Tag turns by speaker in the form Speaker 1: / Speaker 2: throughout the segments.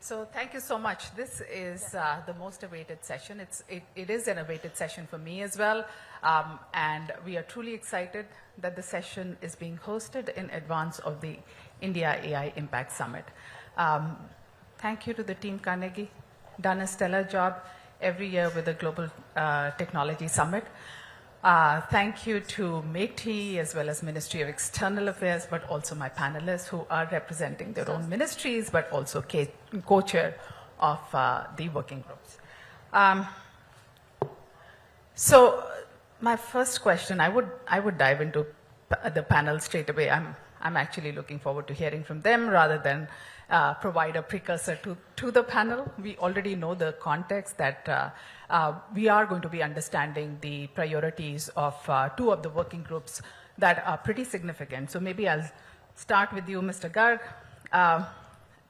Speaker 1: So thank you so much. This is the most awaited session. It is an awaited session for me as well. And we are truly excited that the session is being hosted in advance of the India AI Impact Summit. Thank you to the team Carnegie. Done a stellar job every year with the Global Technology Summit. Thank you to METI as well as Ministry of External Affairs, but also my panelists who are representing their own ministries, but also co-chair of the working groups. So my first question, I would dive into the panel straight away. I'm actually looking forward to hearing from them rather than provide a precursor to the panel. We already know the context that we are going to be understanding the priorities of two of the working groups that are pretty significant. So maybe I'll start with you, Mr. Garg.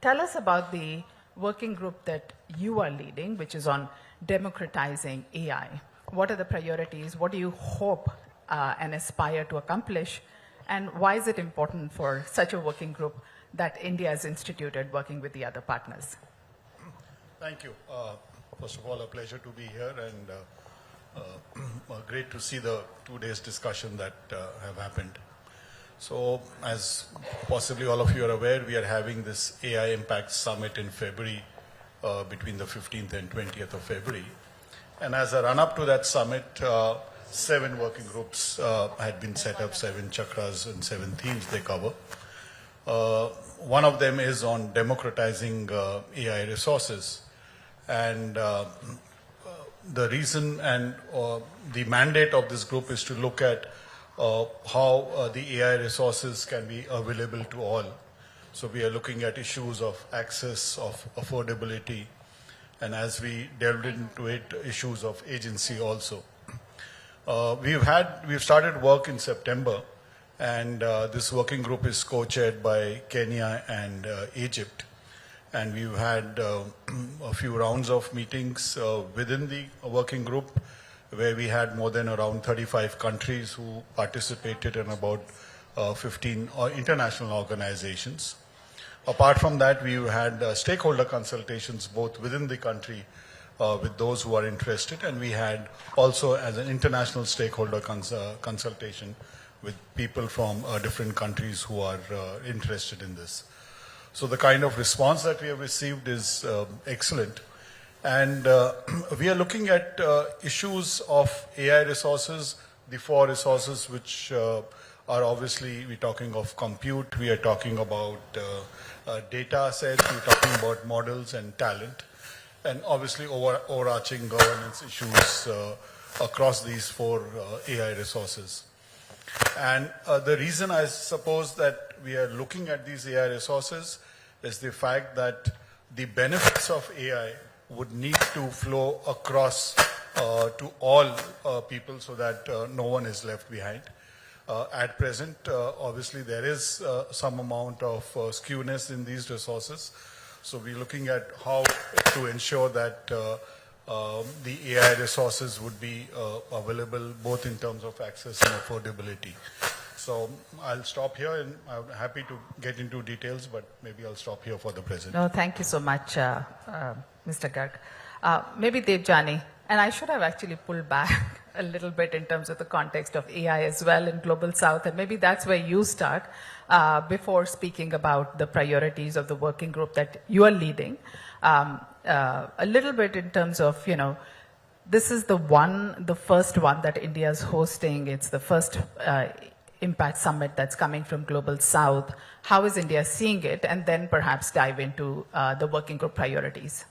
Speaker 1: Tell us about the working group that you are leading, which is on democratizing AI. What are the priorities? What do you hope and aspire to accomplish? And why is it important for such a working group that India has instituted working with the other partners?
Speaker 2: Thank you. First of all, a pleasure to be here and great to see the 2 days discussion that have happened. So as possibly all of you are aware, we are having this AI Impact Summit in February, between the 15th and 20th of February. And as a run-up to that summit, 7 working groups had been set up, 7 chakras and 7 themes they cover. One of them is on democratizing AI resources. And the reason and the mandate of this group is to look at how the AI resources can be available to all. So we are looking at issues of access, of affordability, and as we delved into it, issues of agency also. We've started work in September, and this working group is co-chaired by Kenya and Egypt. And we've had a few rounds of meetings within the working group where we had more than around 35 countries who participated in about 15 international organizations. Apart from that, we've had stakeholder consultations both within the country with those who are interested, and we had also as an international stakeholder consultation with people from different countries who are interested in this. So the kind of response that we have received is excellent. And we are looking at issues of AI resources, the 4 resources which are obviously, we're talking of compute, we are talking about data sets, we're talking about models and talent, and obviously overarching governance issues across these 4 AI resources. And the reason I suppose that we are looking at these AI resources is the fact that the benefits of AI would need to flow across to all people so that no one is left behind. At present, obviously there is some amount of skewness in these resources. So we're looking at how to ensure that the AI resources would be available both in terms of access and affordability. So I'll stop here, and I'm happy to get into details, but maybe I'll stop here for the present.
Speaker 1: No, thank you so much, Mr. Garg. Maybe Debjani, and I should have actually pulled back a little bit in terms of the context of AI as well in Global South, and maybe that's where you start before speaking about the priorities of the working group that you are leading. A little bit in terms of, this is the first one that India is hosting. It's the first Impact Summit that's coming from Global South. How is India seeing it? And then perhaps dive into the working group priorities.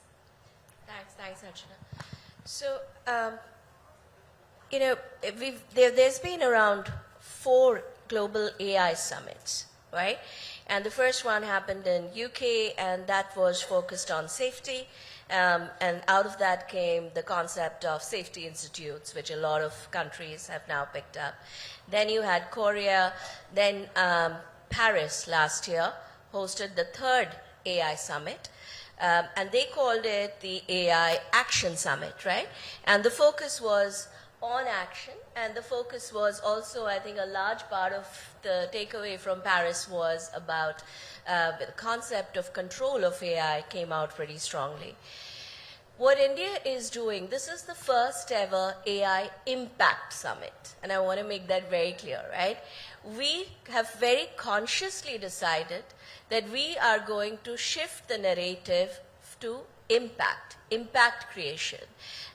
Speaker 3: Thanks, Archana. So, there's been around 4 global AI summits, right? And the first one happened in UK, and that was focused on safety. And out of that came the concept of safety institutes, which a lot of countries have now picked up. Then you had Korea, then Paris last year hosted the 3rd AI summit. And they called it the AI Action Summit, right? And the focus was on action, and the focus was also, I think, a large part of the takeaway from Paris was about the concept of control of AI came out pretty strongly. What India is doing, this is the first ever AI Impact Summit, and I want to make that very clear, right? We have very consciously decided that we are going to shift the narrative to impact creation.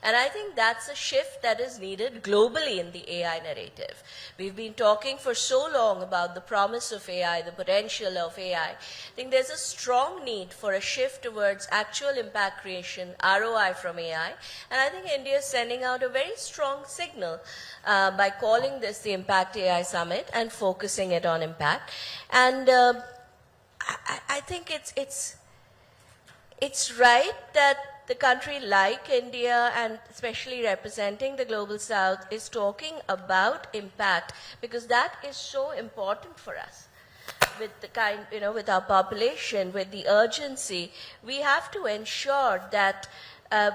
Speaker 3: And I think that's a shift that is needed globally in the AI narrative. We've been talking for so long about the promise of AI, the potential of AI. I think there's a strong need for a shift towards actual impact creation, ROI from AI. And I think India is sending out a very strong signal by calling this the Impact AI Summit and focusing it on impact. And I think it's right that the country like India, and especially representing the Global South, is talking about impact, because that is so important for us. With the kind, with our population, with the urgency, we have to ensure that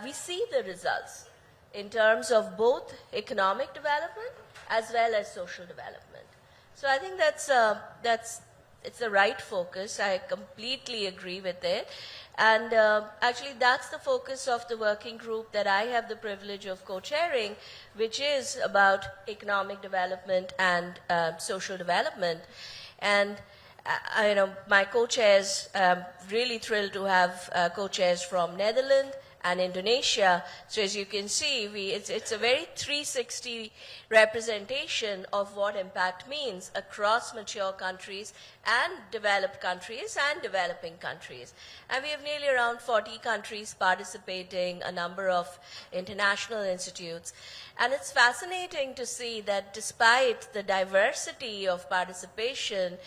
Speaker 3: we see the results in terms of both economic development as well as social development. So I think it's the right focus. I completely agree with it. And actually, that's the focus of the working group that I have the privilege of co-chairing, which is about economic development and social development. And my co-chairs, really thrilled to have co-chairs from Netherlands and Indonesia. So as you can see, it's a very 360 representation of what impact means across mature countries and developed countries and developing countries. And we have nearly around 40 countries participating, a number of international institutes. And it's fascinating to see that despite the diversity of participation,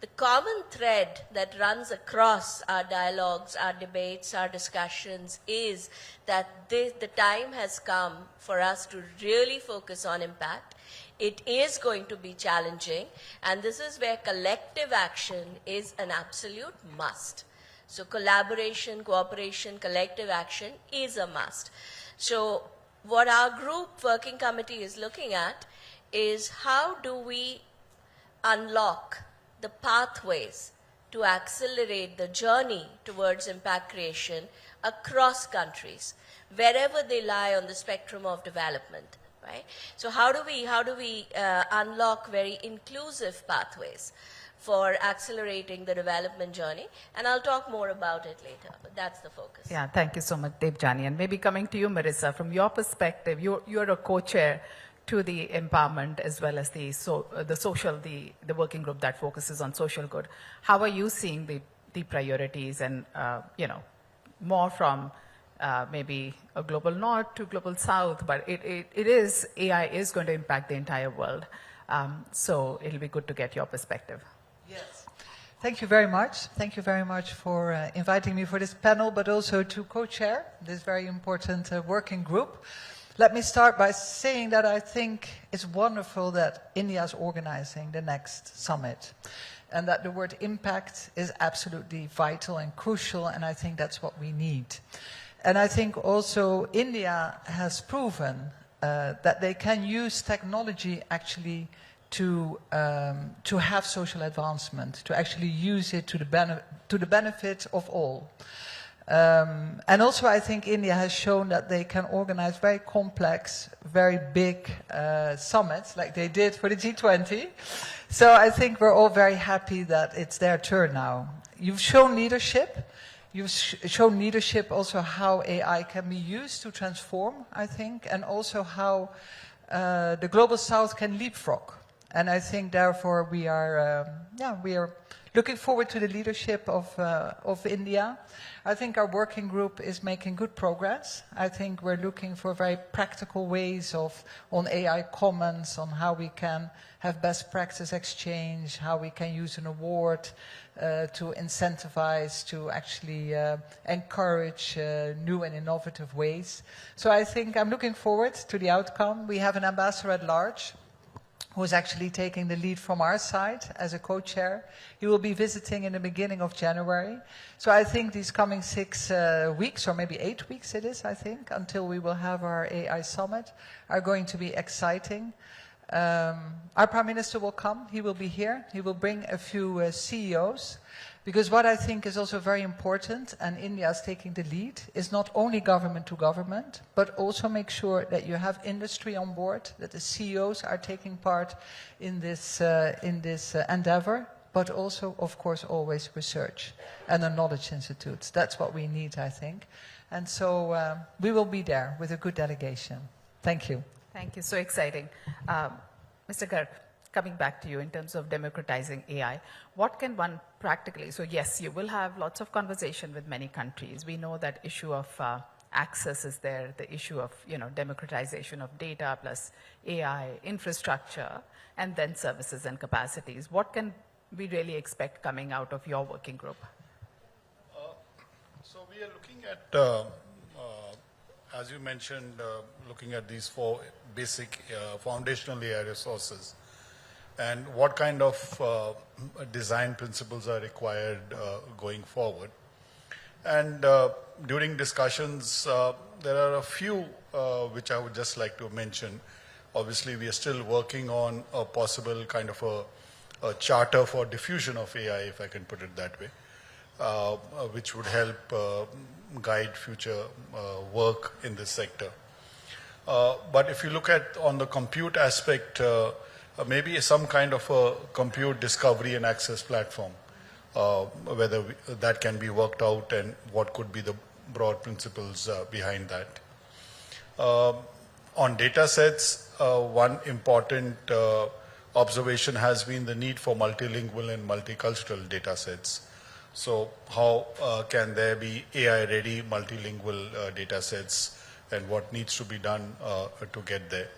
Speaker 3: the common thread that runs across our dialogues, our debates, our discussions is that the time has come for us to really focus on impact. It is going to be challenging, and this is where collective action is an absolute must. So collaboration, cooperation, collective action is a must. So what our group working committee is looking at is how do we unlock the pathways to accelerate the journey towards impact creation across countries, wherever they lie on the spectrum of development, right? So how do we unlock very inclusive pathways for accelerating the development journey? And I'll talk more about it later, but that's the focus.
Speaker 1: Yeah, thank you so much, Debjani. And maybe coming to you, Marisa, from your perspective, you're a co-chair to the empowerment as well as the working group that focuses on social good. How are you seeing the priorities and, more from maybe a global north to global south, but AI is going to impact the entire world. So it'll be good to get your perspective.
Speaker 4: Yes. Thank you very much. Thank you very much for inviting me for this panel, but also to co-chair this very important working group. Let me start by saying that I think it's wonderful that India is organizing the next summit, and that the word impact is absolutely vital and crucial, and I think that's what we need. And I think also India has proven that they can use technology actually to have social advancement, to actually use it to the benefit of all. And also I think India has shown that they can organize very complex, very big summits like they did for the G20. So I think we're all very happy that it's their turn now. You've shown leadership. You've shown leadership also how AI can be used to transform, I think, and also how the Global South can leapfrog. And I think therefore we are looking forward to the leadership of India. I think our working group is making good progress. I think we're looking for very practical ways on AI commons, on how we can have best practice exchange, how we can use an award to incentivize, to actually encourage new and innovative ways. So I think I'm looking forward to the outcome. We have an ambassador at large who is actually taking the lead from our side as a co-chair. He will be visiting in the beginning of January. So I think these coming 6 weeks, or maybe 8 weeks it is, I think, until we will have our AI summit, are going to be exciting. Our Prime Minister will come, he will be here, he will bring a few CEOs, because what I think is also very important, and India is taking the lead, is not only government to government, but also make sure that you have industry on board, that the CEOs are taking part in this endeavor, but also, of course, always research and the knowledge institutes. That's what we need, I think. And so we will be there with a good delegation. Thank you.
Speaker 1: Thank you. So exciting. Mr. Garg, coming back to you in terms of democratizing AI, what can one practically, so yes, you will have lots of conversation with many countries. We know that issue of access is there, the issue of democratization of data plus AI, infrastructure, and then services and capacities. What can we really expect coming out of your working group?
Speaker 2: So we are looking at, as you mentioned, looking at these 4 basic foundational AI resources and what kind of design principles are required going forward. And during discussions, there are a few which I would just like to mention. Obviously, we are still working on a possible kind of a charter for diffusion of AI, if I can put it that way, which would help guide future work in this sector. But if you look at on the compute aspect, maybe some kind of a compute discovery and access platform, whether that can be worked out and what could be the broad principles behind that. On data sets, one important observation has been the need for multilingual and multicultural data sets. So how can there be AI-ready multilingual data sets and what needs to be done to get there?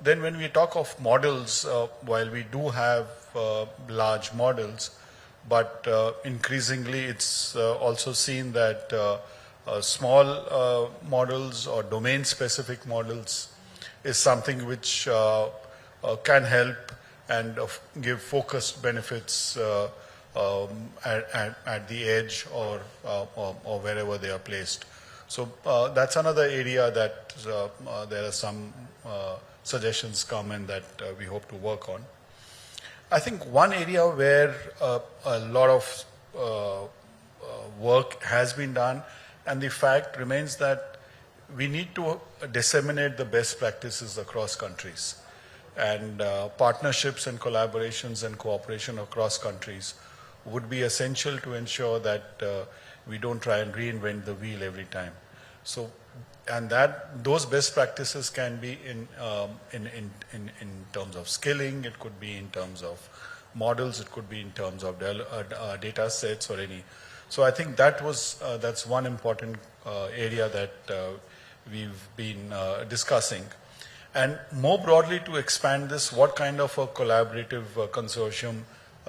Speaker 2: Then when we talk of models, while we do have large models, but increasingly it's also seen that small models or domain-specific models is something which can help and give focused benefits at the edge or wherever they are placed. So that's another area that there are some suggestions come in that we hope to work on. I think one area where a lot of work has been done, and the fact remains that we need to disseminate the best practices across countries. And partnerships and collaborations and cooperation across countries would be essential to ensure that we don't try and reinvent the wheel every time. So, and that those best practices can be in terms of skilling, it could be in terms of models, it could be in terms of data sets or any. So I think that was that's one important area that we've been discussing. And more broadly, to expand this, what kind of a collaborative consortium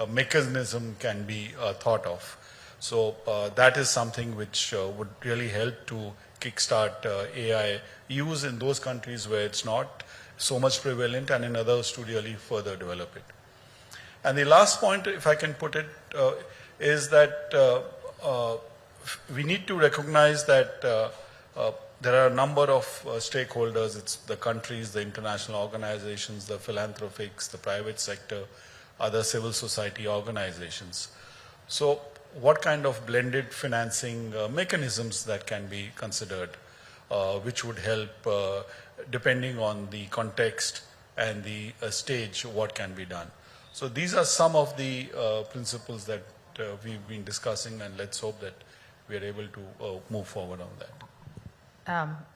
Speaker 2: mechanism can be thought of? So that is something which would really help to kickstart AI use in those countries where it's not so much prevalent, and in others to really further develop it. And the last point, if I can put it, is that we need to recognize that there are a number of stakeholders. It's the countries, the international organizations, the philanthropics, the private sector, other civil society organizations. So what kind of blended financing mechanisms that can be considered, which would help, depending on the context and the stage, what can be done. So these are some of the principles that we've been discussing, and let's hope that we are able to move forward on that.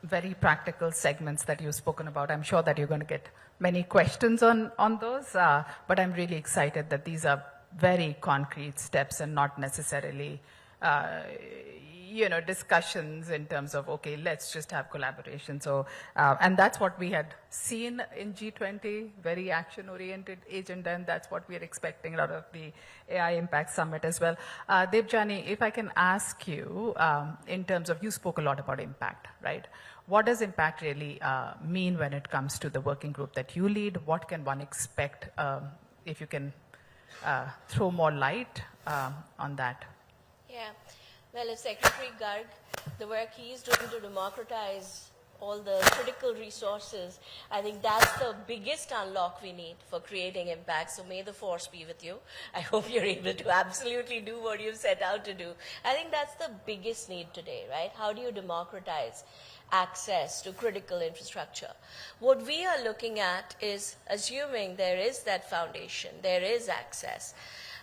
Speaker 1: Very practical segments that you've spoken about. I'm sure that you're going to get many questions on those, but I'm really excited that these are very concrete steps and not necessarily discussions in terms of, okay, let's just have collaboration. So, and that's what we had seen in G20, very action-oriented agenda, and that's what we're expecting out of the AI Impact Summit as well. Debjani, if I can ask you, in terms of, you spoke a lot about impact, right? What does impact really mean when it comes to the working group that you lead? What can one expect, if you can throw more light on that?
Speaker 3: Yeah. Well, as Secretary Garg, the work he is doing to democratize all the critical resources, I think that's the biggest unlock we need for creating impact. So may the force be with you. I hope you're able to absolutely do what you've set out to do. I think that's the biggest need today, right? How do you democratize access to critical infrastructure? What we are looking at is assuming there is that foundation, there is access.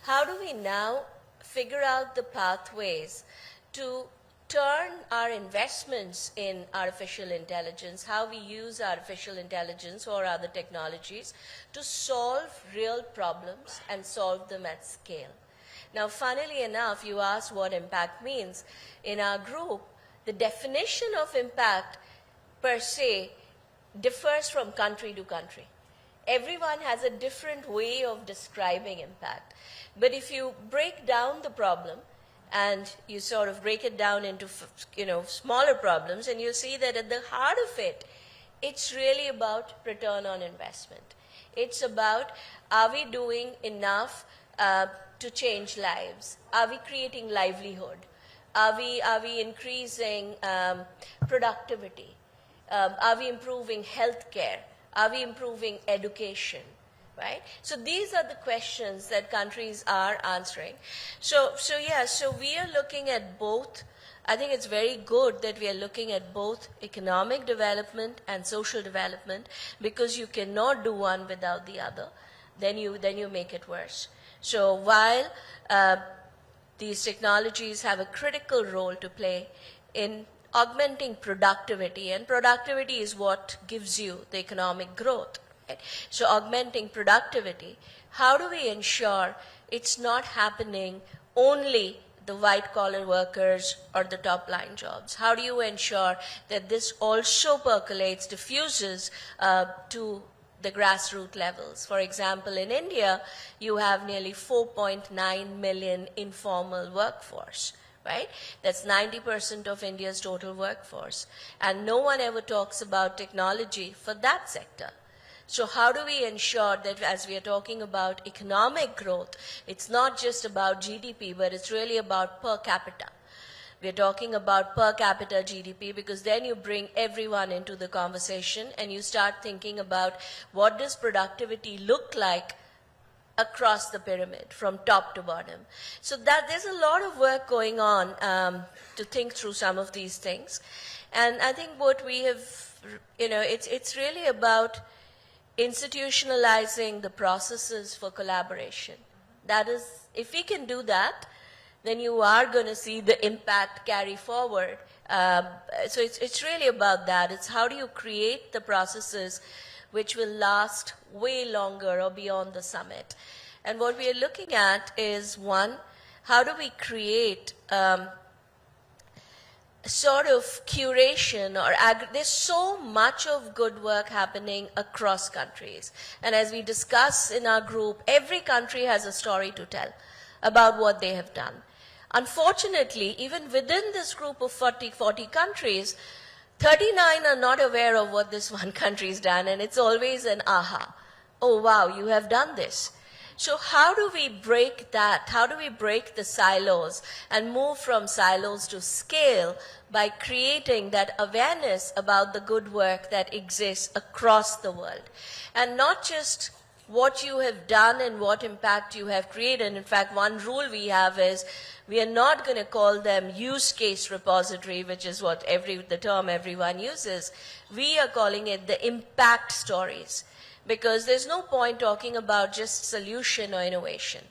Speaker 3: How do we now figure out the pathways to turn our investments in artificial intelligence, how we use artificial intelligence or other technologies to solve real problems and solve them at scale? Now, funnily enough, you asked what impact means. In our group, the definition of impact per se differs from country to country. Everyone has a different way of describing impact. But if you break down the problem and you sort of break it down into smaller problems, and you see that at the heart of it, it's really about return on investment. It's about, are we doing enough to change lives? Are we creating livelihood? Are we increasing productivity? Are we improving healthcare? Are we improving education? Right? So these are the questions that countries are answering. So we are looking at both. I think it's very good that we are looking at both economic development and social development, because you cannot do one without the other. Then you make it worse. So while these technologies have a critical role to play in augmenting productivity, and productivity is what gives you the economic growth. So augmenting productivity, how do we ensure it's not happening only the white-collar workers or the top-line jobs? How do you ensure that this also percolates, diffuses to the grassroots levels? For example, in India, you have nearly 4.9 million informal workforce. Right? That's 90% of India's total workforce. And no one ever talks about technology for that sector. So how do we ensure that as we are talking about economic growth, it's not just about GDP, but it's really about per capita. We're talking about per capita GDP, because then you bring everyone into the conversation and you start thinking about what does productivity look like across the pyramid from top to bottom. So that there's a lot of work going on to think through some of these things. And I think what we have, it's really about institutionalizing the processes for collaboration. That is, if we can do that, then you are going to see the impact carry forward. So it's really about that. It's how do you create the processes which will last way longer or beyond the summit. And what we are looking at is, one, how do we create sort of curation or there's so much of good work happening across countries. And as we discuss in our group, every country has a story to tell about what they have done. Unfortunately, even within this group of 40 countries, 39 are not aware of what this one country has done, and it's always an aha. Oh, wow, you have done this. So how do we break that? How do we break the silos and move from silos to scale by creating that awareness about the good work that exists across the world? And not just what you have done and what impact you have created. In fact, one rule we have is we are not going to call them use case repository, which is what the term everyone uses. We are calling it the impact stories. Because there's no point talking about just solution or innovation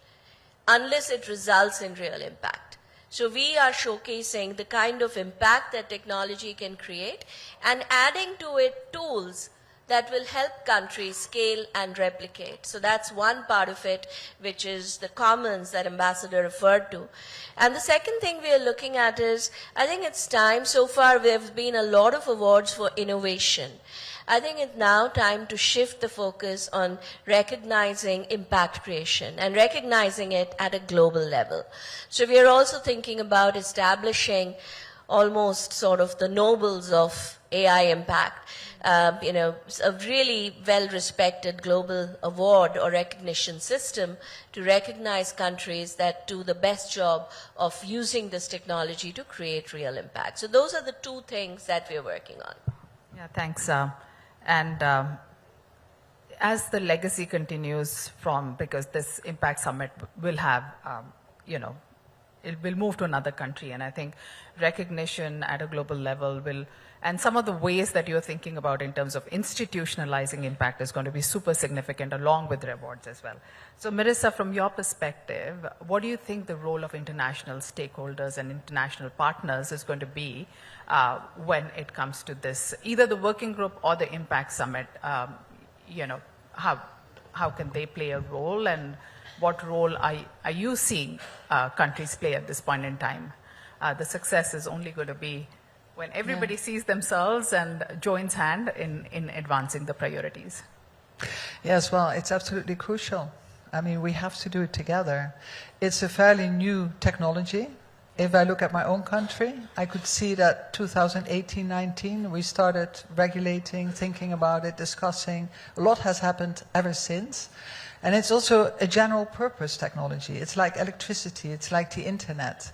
Speaker 3: unless it results in real impact. So we are showcasing the kind of impact that technology can create and adding to it tools that will help countries scale and replicate. So that's one part of it, which is the commons that Ambassador referred to. And the second thing we are looking at is, I think it's time, so far there have been a lot of awards for innovation. I think it's now time to shift the focus on recognizing impact creation and recognizing it at a global level. So we are also thinking about establishing almost sort of the nobles of AI impact. A really well-respected global award or recognition system to recognize countries that do the best job of using this technology to create real impact. So those are the two things that we're working on.
Speaker 1: Yeah, thanks. As the legacy continues because this Impact Summit will have, it will move to another country, and I think recognition at a global level will, and some of the ways that you're thinking about in terms of institutionalizing impact is going to be super significant along with rewards as well. So Marisa, from your perspective, what do you think the role of international stakeholders and international partners is going to be when it comes to this, either the working group or the Impact Summit? How can they play a role, and what role are you seeing countries play at this point in time? The success is only going to be when everybody sees themselves and joins hand in advancing the priorities.
Speaker 4: Yes, well, it's absolutely crucial. I mean, we have to do it together. It's a fairly new technology. If I look at my own country, I could see that 2018-19, we started regulating, thinking about it, discussing. A lot has happened ever since. And it's also a general purpose technology. It's like electricity, it's like the internet.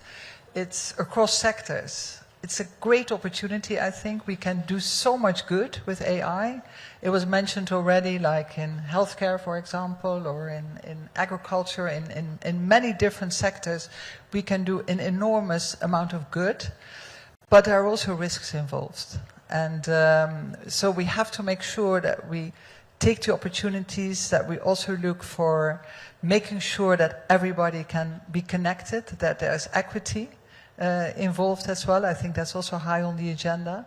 Speaker 4: It's across sectors. It's a great opportunity, I think. We can do so much good with AI. It was mentioned already, like in healthcare, for example, or in agriculture, in many different sectors. We can do an enormous amount of good, but there are also risks involved. And so we have to make sure that we take the opportunities, that we also look for making sure that everybody can be connected, that there's equity involved as well. I think that's also high on the agenda.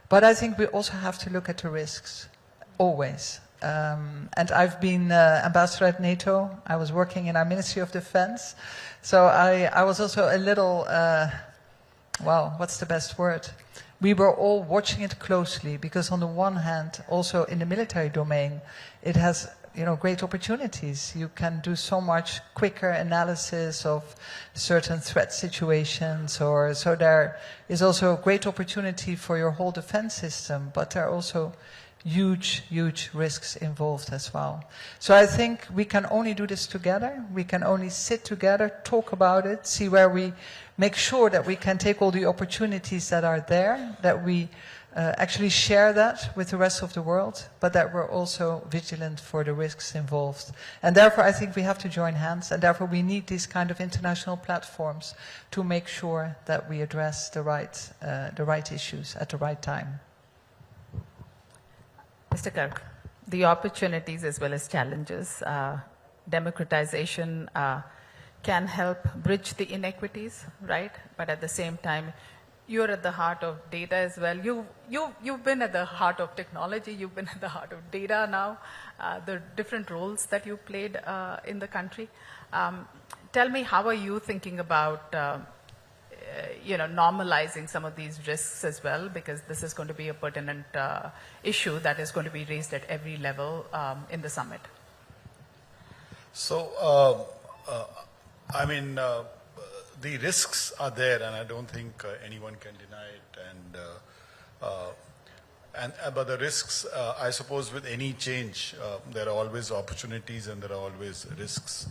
Speaker 4: But I think we also have to look at the risks, always. And I've been ambassador at NATO. I was working in our Ministry of Defense. So I was also a little, what's the best word? We were all watching it closely because on the one hand, also in the military domain, it has great opportunities. You can do so much quicker analysis of certain threat situations, so there is also a great opportunity for your whole defense system, but there are also huge, huge risks involved as well. So I think we can only do this together. We can only sit together, talk about it, see where we make sure that we can take all the opportunities that are there, that we actually share that with the rest of the world, but that we're also vigilant for the risks involved. And therefore, I think we have to join hands, and therefore we need these kind of international platforms to make sure that we address the right issues at the right time.
Speaker 1: Mr. Garg, the opportunities as well as challenges, democratization can help bridge the inequities, right? But at the same time, you're at the heart of data as well. You've been at the heart of technology. You've been at the heart of data now, the different roles that you played in the country. Tell me, how are you thinking about normalizing some of these risks as well? Because this is going to be a pertinent issue that is going to be raised at every level in the summit.
Speaker 2: So, the risks are there, and I don't think anyone can deny it. But the risks, I suppose, with any change, there are always opportunities and there are always risks.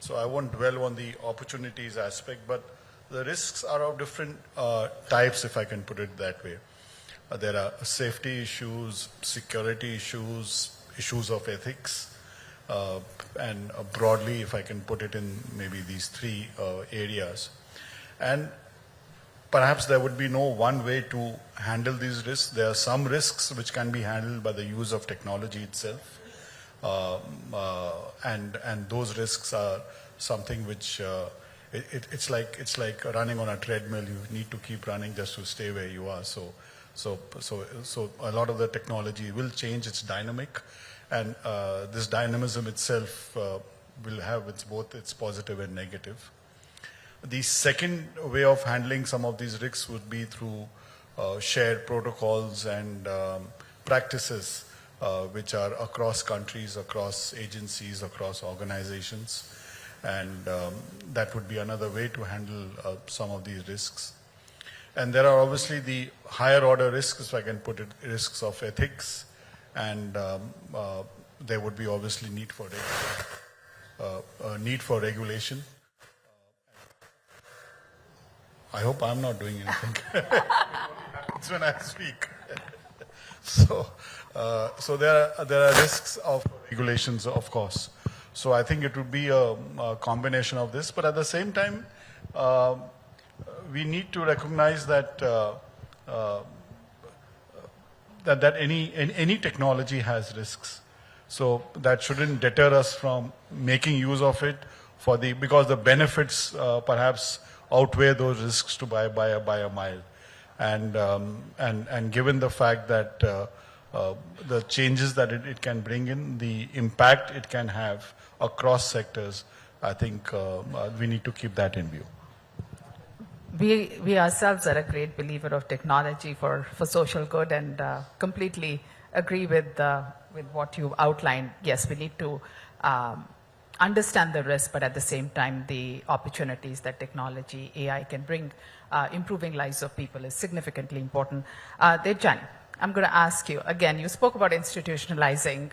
Speaker 2: So I won't dwell on the opportunities aspect, but the risks are of different types, if I can put it that way. There are safety issues, security issues, issues of ethics. And broadly, if I can put it in maybe these three areas. And perhaps there would be no one way to handle these risks. There are some risks which can be handled by the use of technology itself. And those risks are something which, it's like running on a treadmill. You need to keep running just to stay where you are. So So a lot of the technology will change. It's dynamic, and this dynamism itself will have both its positive and negative. The second way of handling some of these risks would be through shared protocols and practices which are across countries, across agencies, across organizations. And that would be another way to handle some of these risks. And there are obviously the higher order risks, if I can put it, risks of ethics, and there would be obviously need for regulation. I hope I'm not doing anything. It's when I speak. So there are risks of regulations, of course. So I think it would be a combination of this, but at the same time, we need to recognize that that any technology has risks. So that shouldn't deter us from making use of it because the benefits perhaps outweigh those risks by a mile. And given the fact that the changes that it can bring in, the impact it can have across sectors, I think we need to keep that in view.
Speaker 1: We ourselves are a great believer of technology for social good, and completely agree with what you outlined. Yes, we need to understand the risk, but at the same time, the opportunities that technology, AI can bring, improving lives of people is significantly important. Debjani, I'm going to ask you, again, you spoke about institutionalizing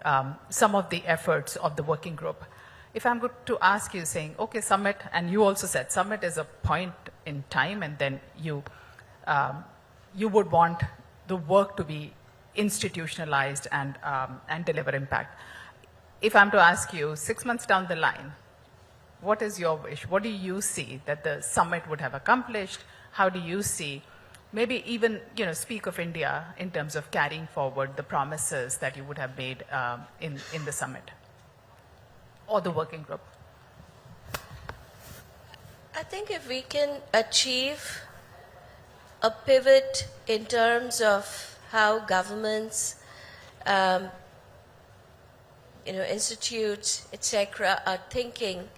Speaker 1: some of the efforts of the working group. If I'm going to ask you, saying, okay, summit, and you also said summit is a point in time, and then you would want the work to be institutionalized and deliver impact. If I'm to ask you, 6 months down the line, what is your wish? What do you see that the summit would have accomplished? How do you see, maybe even speak of India in terms of carrying forward the promises that you would have made in the summit or the working group?
Speaker 3: I think if we can achieve a pivot in terms of how governments, institutes, etc., are thinking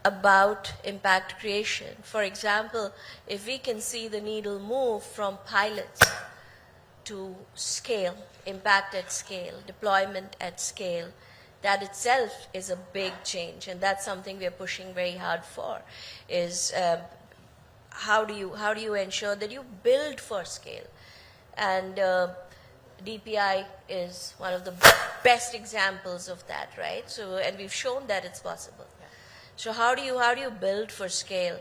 Speaker 3: about impact creation. For example, if we can see the needle move from pilots to scale, impact at scale, deployment at scale, that itself is a big change, and that's something we're pushing very hard for, is how do you ensure that you build for scale? And DPI is one of the best examples of that, right? So, and we've shown that it's possible. So how do you build for scale?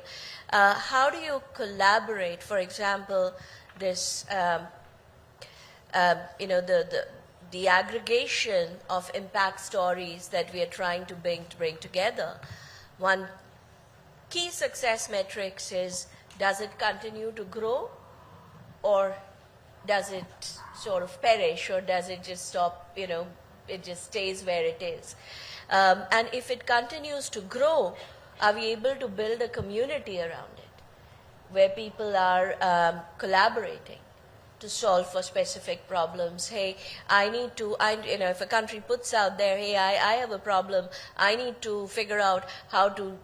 Speaker 3: How do you collaborate? For example, this the aggregation of impact stories that we are trying to bring together. One key success metrics is, does it continue to grow, or does it sort of perish, or does it just stop, it just stays where it is? And if it continues to grow, are we able to build a community around it where people are collaborating to solve for specific problems? Hey, if a country puts out there, hey, I have a problem, I need to figure out how to,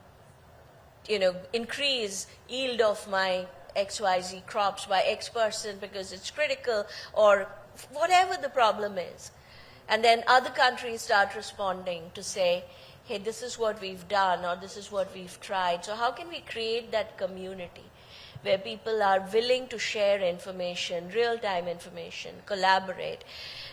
Speaker 3: increase yield of my XYZ crops by X% because it's critical, or whatever the problem is. And then other countries start responding to say, hey, this is what we've done, or this is what we've tried. So how can we create that community where people are willing to share information, real-time information, collaborate?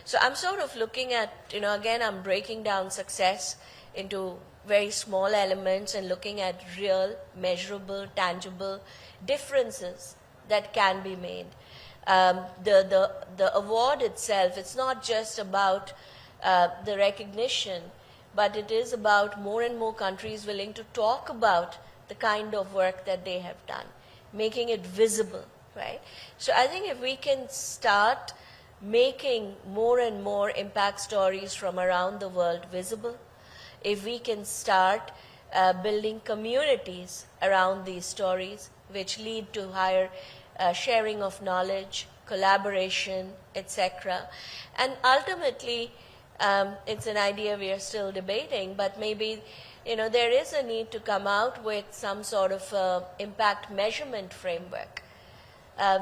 Speaker 3: So I'm sort of looking at, again, I'm breaking down success into very small elements and looking at real, measurable, tangible differences that can be made. The award itself, it's not just about the recognition, but it is about more and more countries willing to talk about the kind of work that they have done, making it visible, right? So I think if we can start making more and more impact stories from around the world visible, if we can start building communities around these stories, which lead to higher sharing of knowledge, collaboration, etc. And ultimately, it's an idea we are still debating, but maybe there is a need to come out with some sort of impact measurement framework,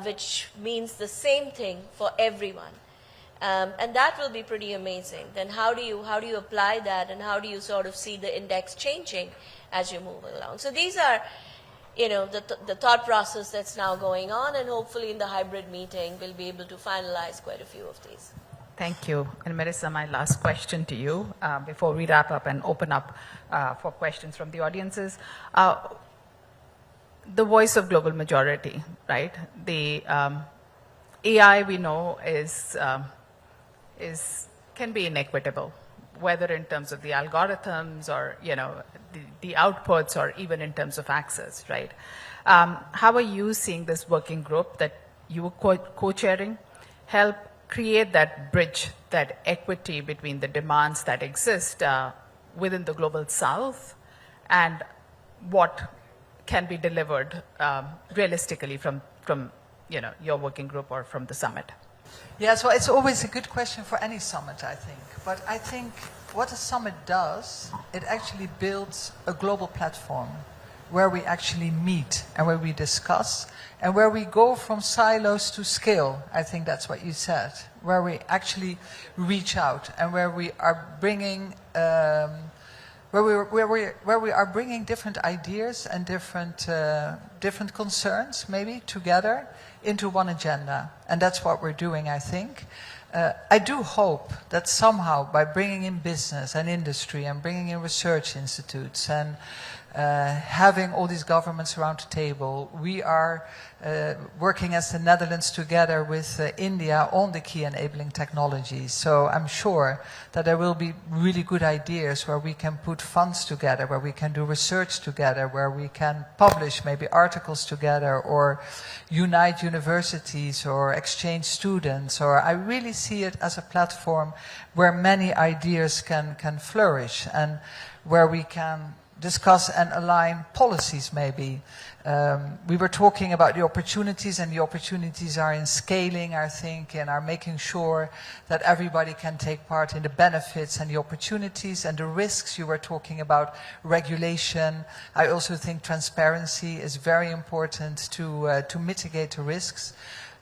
Speaker 3: which means the same thing for everyone. And that will be pretty amazing. Then how do you apply that, and how do you sort of see the index changing as you move along? So these are the thought process that's now going on, and hopefully in the hybrid meeting we'll be able to finalize quite a few of these.
Speaker 1: Thank you. And Marisa, my last question to you before we wrap up and open up for questions from the audiences. The voice of global majority, right? The AI we know can be inequitable, whether in terms of the algorithms or the outputs, or even in terms of access, right? How are you seeing this working group that you were co-chairing help create that bridge, that equity between the demands that exist within the global south and what can be delivered realistically from your working group or from the summit?
Speaker 4: Yes, well, it's always a good question for any summit, I think. But I think what a summit does, it actually builds a global platform where we actually meet and where we discuss and where we go from silos to scale. I think that's what you said, where we actually reach out and where we are bringing where we are bringing different ideas and different concerns maybe together into one agenda. And that's what we're doing, I think. I do hope that somehow by bringing in business and industry and bringing in research institutes and having all these governments around the table, we are working as the Netherlands together with India on the key enabling technologies. So I'm sure that there will be really good ideas where we can put funds together, where we can do research together, where we can publish maybe articles together or unite universities or exchange students. Or I really see it as a platform where many ideas can flourish and where we can discuss and align policies maybe. We were talking about the opportunities, and the opportunities are in scaling, I think, and are making sure that everybody can take part in the benefits and the opportunities. And the risks, you were talking about regulation. I also think transparency is very important to mitigate the risks.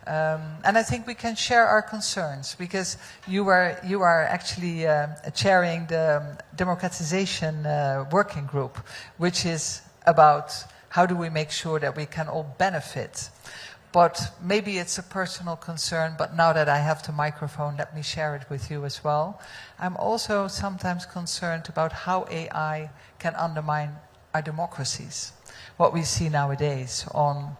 Speaker 4: And I think we can share our concerns, because you are actually chairing the democratization working group, which is about how do we make sure that we can all benefit. But maybe it's a personal concern, but now that I have the microphone, let me share it with you as well. I'm also sometimes concerned about how AI can undermine our democracies. What we see nowadays on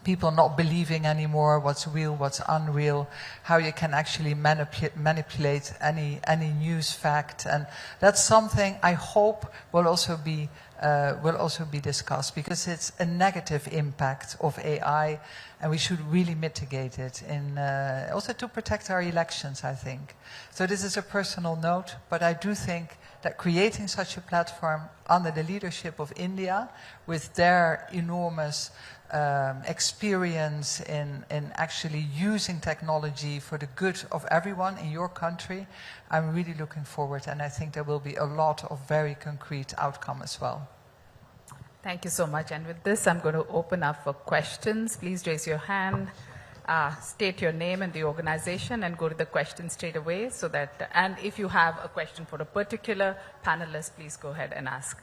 Speaker 4: people not believing anymore what's real, what's unreal, how you can actually manipulate any news fact. And that's something I hope will also be discussed, because it's a negative impact of AI, and we should really mitigate it in also to protect our elections, I think. So this is a personal note, but I do think that creating such a platform under the leadership of India, with their enormous experience in actually using technology for the good of everyone in your country, I'm really looking forward, and I think there will be a lot of very concrete outcome as well.
Speaker 1: Thank you so much. And with this, I'm going to open up for questions. Please raise your hand, state your name and the organization, and go to the question straight away. So that, and if you have a question for a particular panelist, please go ahead and ask.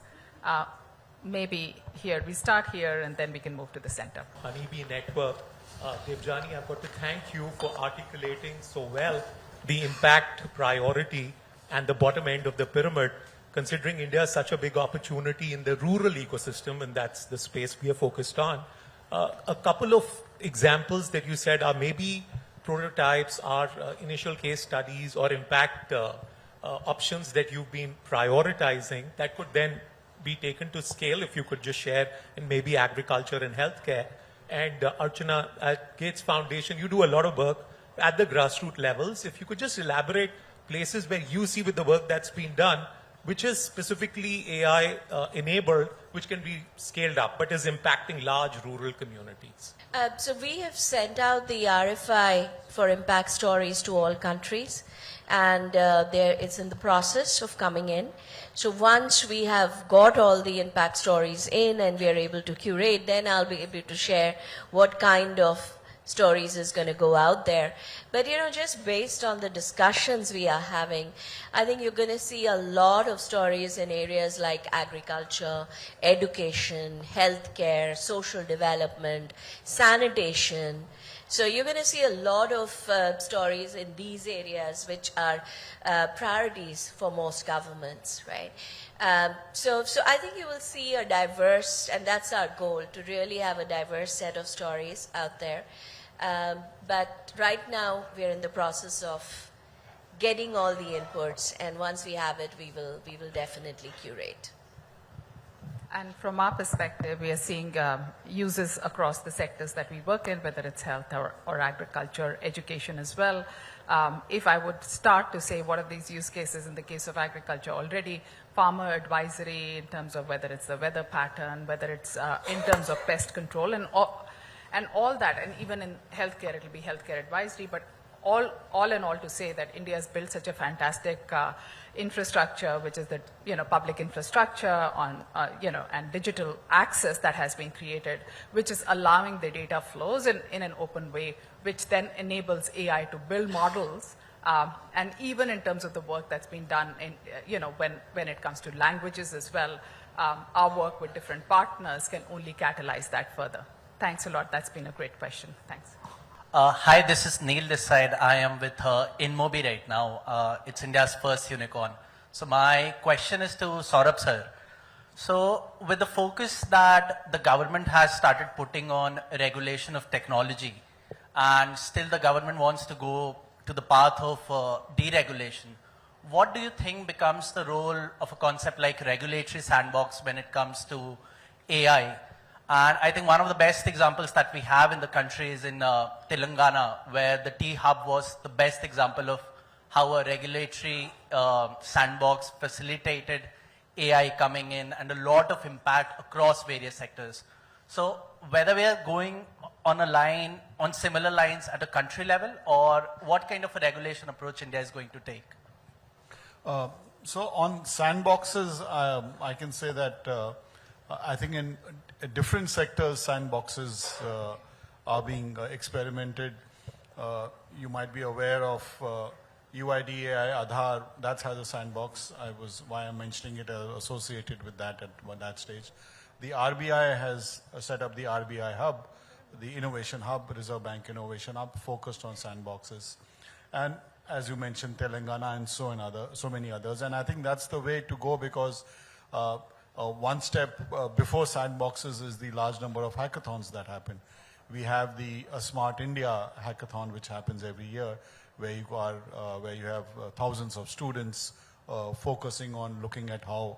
Speaker 1: Maybe here, we start here and then we can move to the center.
Speaker 5: Honeybee Network. Debjani, I've got to thank you for articulating so well the impact priority and the bottom end of the pyramid, considering India is such a big opportunity in the rural ecosystem, and that's the space we are focused on. A couple of examples that you said are maybe prototypes, are initial case studies or impact options that you've been prioritizing that could then be taken to scale, if you could just share in maybe agriculture and healthcare. And Archana, at Gates Foundation, you do a lot of work at the grassroots levels. If you could just elaborate places where you see with the work that's been done, which is specifically AI enabled, which can be scaled up, but is impacting large rural communities?
Speaker 3: So we have sent out the RFI for impact stories to all countries, and it's in the process of coming in. So once we have got all the impact stories in and we are able to curate, then I'll be able to share what kind of stories is going to go out there. But just based on the discussions we are having, I think you're going to see a lot of stories in areas like agriculture, education, healthcare, social development, sanitation. So you're going to see a lot of stories in these areas which are priorities for most governments, right? So I think you will see a diverse, and that's our goal, to really have a diverse set of stories out there. But right now, we're in the process of getting all the inputs, and once we have it, we will definitely curate.
Speaker 1: And from our perspective, we are seeing uses across the sectors that we work in, whether it's health or agriculture, education as well. If I would start to say what are these use cases in the case of agriculture already, farmer advisory in terms of whether it's the weather pattern, whether it's in terms of pest control and all that, and even in healthcare, it'll be healthcare advisory, but all in all to say that India has built such a fantastic infrastructure, which is the public infrastructure on and digital access that has been created, which is allowing the data flows in an open way, which then enables AI to build models. And even in terms of the work that's been done in when it comes to languages as well, our work with different partners can only catalyze that further. Thanks a lot. That's been a great question. Thanks.
Speaker 6: Hi, this is Neil this side. I am with InMobi right now. It's India's first unicorn. So my question is to Saurabh sir. So with the focus that the government has started putting on regulation of technology, and still the government wants to go to the path of deregulation, what do you think becomes the role of a concept like regulatory sandbox when it comes to AI? And I think one of the best examples that we have in the country is in Telangana, where the T-Hub was the best example of how a regulatory sandbox facilitated AI coming in and a lot of impact across various sectors. So whether we are going on similar lines at a country level, or what kind of a regulation approach India is going to take?
Speaker 2: So on sandboxes, I can say that I think in different sectors, sandboxes are being experimented. You might be aware of UIDAI, Aadhaar, that has a sandbox. Why I'm mentioning it associated with that at that stage. The RBI has set up the RBI Hub, the Innovation Hub, Reserve Bank Innovation Hub, focused on sandboxes. And as you mentioned, Telangana and so many others. And I think that's the way to go, because one step before sandboxes is the large number of hackathons that happen. We have the Smart India hackathon, which happens every year, where you have thousands of students focusing on looking at how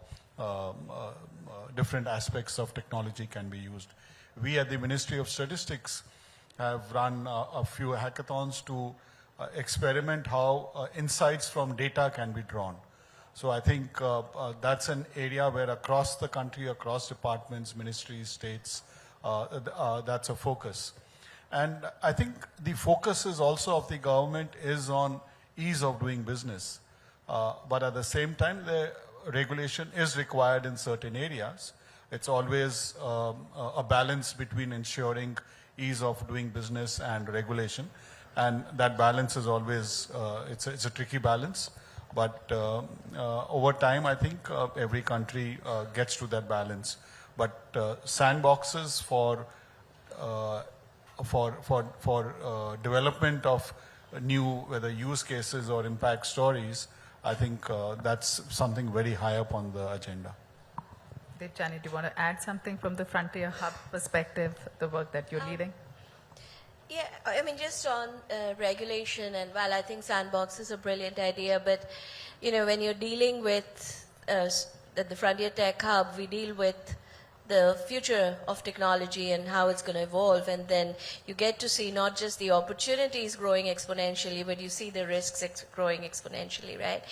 Speaker 2: different aspects of technology can be used. We at the Ministry of Statistics have run a few hackathons to experiment how insights from data can be drawn. So I think that's an area where across the country, across departments, ministries, states, that's a focus. And I think the focus is also of the government is on ease of doing business. But at the same time, the regulation is required in certain areas. It's always a balance between ensuring ease of doing business and regulation. And that balance is always, it's a tricky balance. But over time, I think every country gets to that balance. But sandboxes for development of new, whether use cases or impact stories, I think that's something very high up on the agenda.
Speaker 1: Debjani, do you want to add something from the Frontier Hub perspective, the work that you're leading?
Speaker 3: Yeah, I mean, just on regulation, and while I think sandbox is a brilliant idea, but when you're dealing with at the Frontier Tech Hub, we deal with the future of technology and how it's going to evolve, and then you get to see not just the opportunities growing exponentially, but you see the risks growing exponentially, right?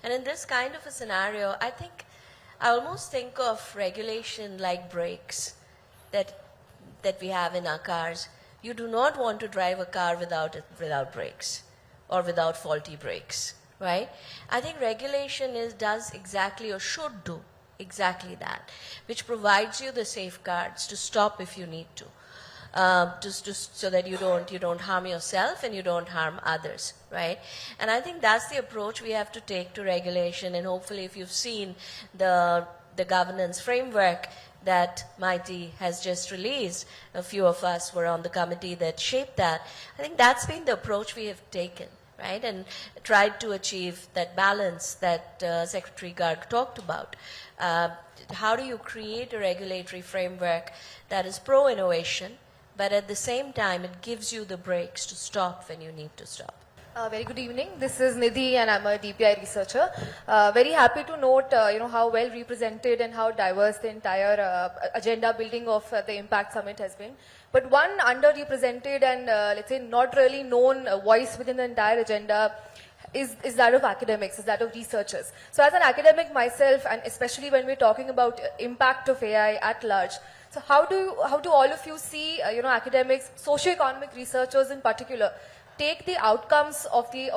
Speaker 3: And in this kind of a scenario, I almost think of regulation like brakes that we have in our cars. You do not want to drive a car without brakes or without faulty brakes, right? I think regulation does exactly, or should do exactly that, which provides you the safeguards to stop if you need to, so that you don't harm yourself and you don't harm others, right? And I think that's the approach we have to take to regulation. And hopefully, if you've seen the governance framework that MIT has just released, a few of us were on the committee that shaped that. I think that's been the approach we have taken, right? And tried to achieve that balance that Secretary Garg talked about. How do you create a regulatory framework that is pro-innovation, but at the same time it gives you the brakes to stop when you need to stop?
Speaker 7: Very good evening. This is Nidhi and I'm a DPI researcher. Very happy to note how well represented and how diverse the entire agenda building of the Impact Summit has been. But one underrepresented and let's say not really known voice within the entire agenda is that of academics, is that of researchers. So as an academic myself, and especially when we're talking about impact of AI at large, so how do all of you see academics, socio-economic researchers in particular, take the outcomes of the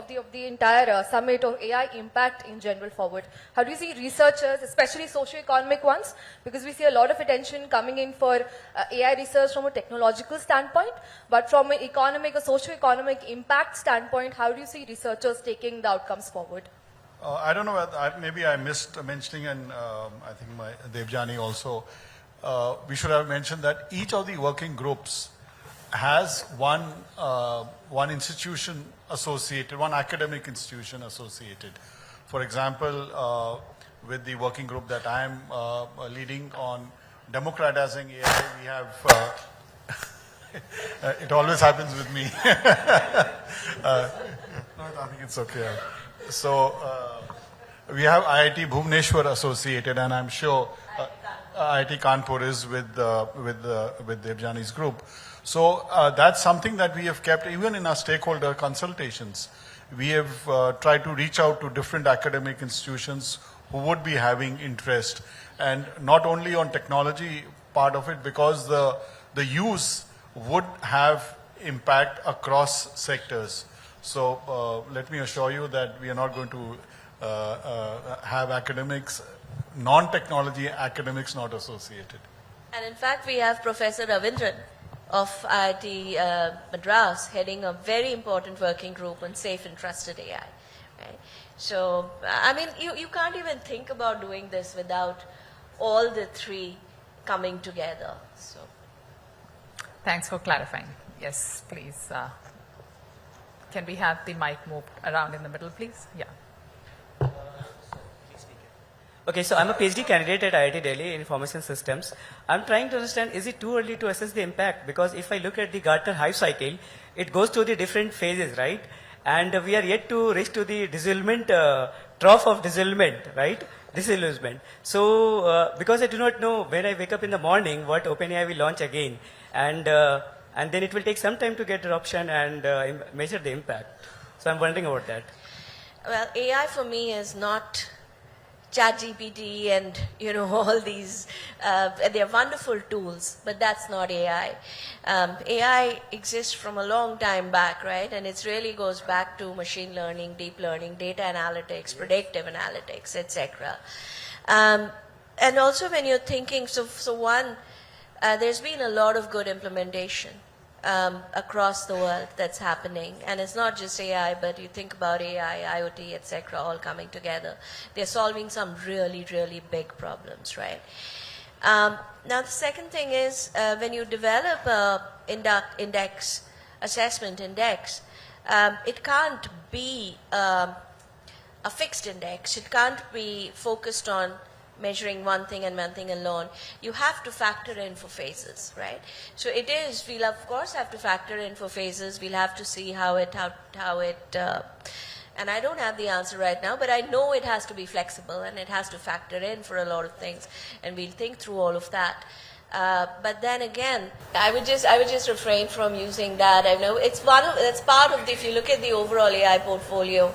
Speaker 7: entire summit or AI impact in general forward? How do you see researchers, especially socio-economic ones, because we see a lot of attention coming in for AI research from a technological standpoint, but from an economic or socio-economic impact standpoint, how do you see researchers taking the outcomes forward?
Speaker 2: I don't know, maybe I missed mentioning, and I think Debjani also, we should have mentioned that each of the working groups has one institution associated, one academic institution associated. For example, with the working group that I am leading on democratizing AI, we have, it always happens with me. No, I think it's okay. So we have IIT Bhubaneswar associated, and I'm sure IIT Kanpur is with Debjani's group. So that's something that we have kept, even in our stakeholder consultations. We have tried to reach out to different academic institutions who would be having interest, and not only on technology part of it, because the use would have impact across sectors. So let me assure you that we are not going to have academics, non-technology academics not associated.
Speaker 3: And in fact, we have Professor Ravindran of IIT Madras heading a very important working group on safe and trusted AI. Right? So, I mean, you can't even think about doing this without all the three coming together. So,
Speaker 1: Thanks for clarifying. Yes, please. Can we have the mic moved around in the middle, please? Yeah.
Speaker 8: Okay, so I'm a PhD candidate at IIT Delhi in Information Systems. I'm trying to understand, is it too early to assess the impact? Because if I look at the Gartner hype cycle, it goes through the different phases, right? And we are yet to reach to the disillusionment, trough of disillusionment, right? Disillusionment. So, because I do not know when I wake up in the morning what OpenAI will launch again, and then it will take some time to get adoption and measure the impact. So I'm wondering about that.
Speaker 3: well, AI for me is not ChatGPT and all these. They're wonderful tools, but that's not AI. AI exists from a long time back, right? And it really goes back to machine learning, deep learning, data analytics, predictive analytics, etc. And also when you're thinking, there's been a lot of good implementation across the world that's happening, and it's not just AI, but you think about AI, IoT, etc., all coming together. They're solving some really, really big problems, right? Now, the second thing is when you develop a assessment index, it can't be a fixed index. It can't be focused on measuring one thing and one thing alone. You have to factor in for phases, right? So we'll of course have to factor in for phases. We'll have to see how it And I don't have the answer right now, but I know it has to be flexible and it has to factor in for a lot of things, and we'll think through all of that. But then again, I would just refrain from using that. I know it's part of the, if you look at the overall AI portfolio,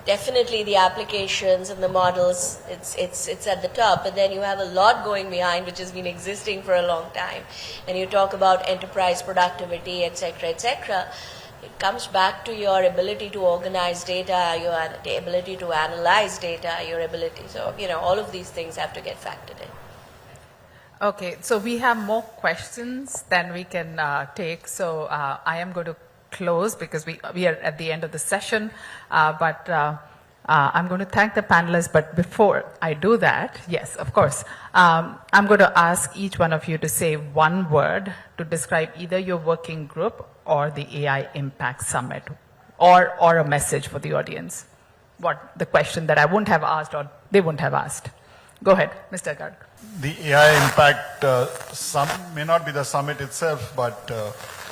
Speaker 3: definitely the applications and the models, it's at the top, but then you have a lot going behind which has been existing for a long time. And you talk about enterprise productivity, etc., etc. It comes back to your ability to organize data, your ability to analyze data, your ability. So, all of these things have to get factored in.
Speaker 1: Okay, so we have more questions than we can take. So I am going to close because we are at the end of the session. But I'm going to thank the panelists. But before I do that, yes, of course, I'm going to ask each one of you to say one word to describe either your working group or the AI Impact Summit, or a message for the audience. What the question that I wouldn't have asked or they wouldn't have asked. Go ahead, Mr. Garg.
Speaker 2: The AI Impact may not be the summit itself, but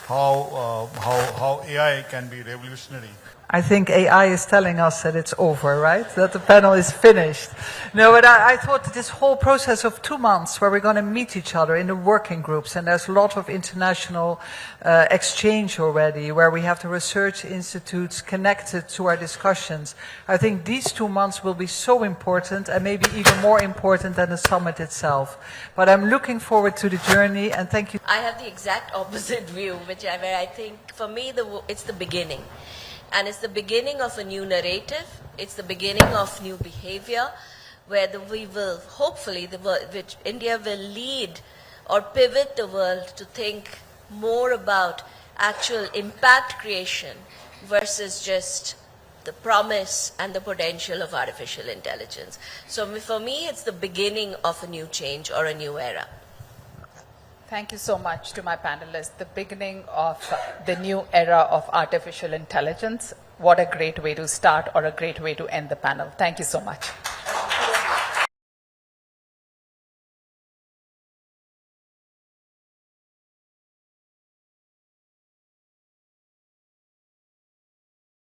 Speaker 2: how AI can be revolutionary.
Speaker 4: I think AI is telling us that it's over, right? That the panel is finished. No, but I thought that this whole process of 2 months where we're going to meet each other in the working groups, and there's a lot of international exchange already, where we have the research institutes connected to our discussions. I think these 2 months will be so important, and maybe even more important than the summit itself. But I'm looking forward to the journey, and thank you.
Speaker 3: I have the exact opposite view, where I think for me it's the beginning. And it's the beginning of a new narrative. It's the beginning of new behavior, where we will, hopefully, which India will lead or pivot the world to think more about actual impact creation versus just the promise and the potential of artificial intelligence. So for me, it's the beginning of a new change or a new era.
Speaker 1: Thank you so much to my panelists. The beginning of the new era of artificial intelligence. What a great way to start or a great way to end the panel. Thank you so much.